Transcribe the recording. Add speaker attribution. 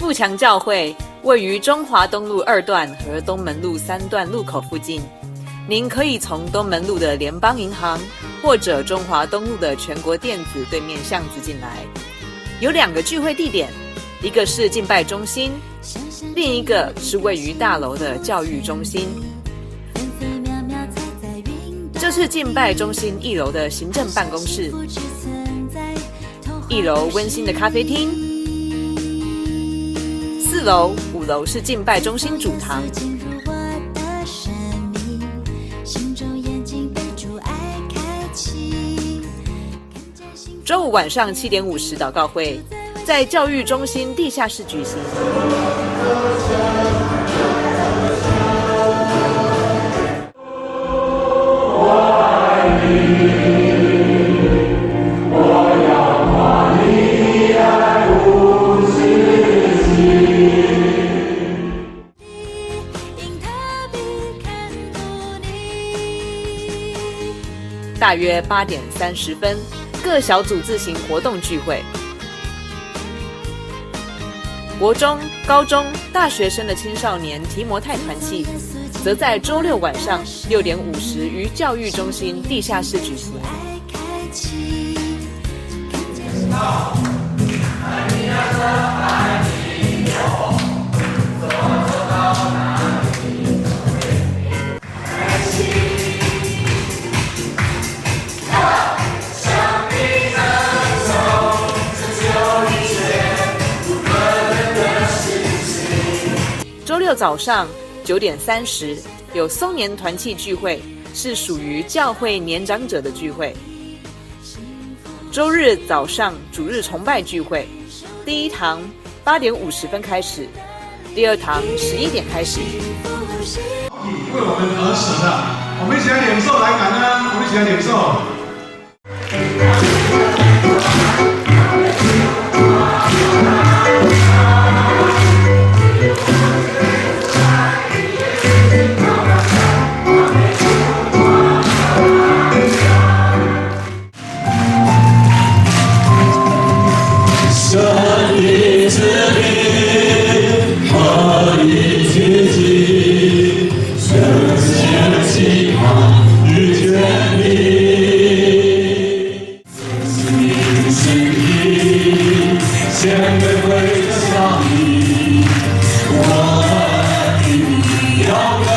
Speaker 1: 富强教会位于中华东路2段和东门路3段路口附近，您可以从东门路的联邦银行或者中华东路的全国电子对面巷子进来。有2个聚会地点，一个是敬拜中心，另一个是位于大楼的教育中心。这是敬拜中心1楼的行政办公室，1楼温馨的咖啡厅，4楼、5楼是敬拜中心主堂。周5晚上7点50祷告会，在教育中心地下室举行。大约8点30分，各小组自行活动聚会。国中、高中、大学生的青少年提摩太团契，则在周6晚上6点50于教育中心地下室举行。周6早上9点30有松年团契聚会，是属于教会年长者的聚会。周日早上主日崇拜聚会，第一堂8点50分开始，第二堂11点开始。
Speaker 2: 为我们而死的，我们一起来领受，来感恩，我们一起来领受。前辈会想你，我们要。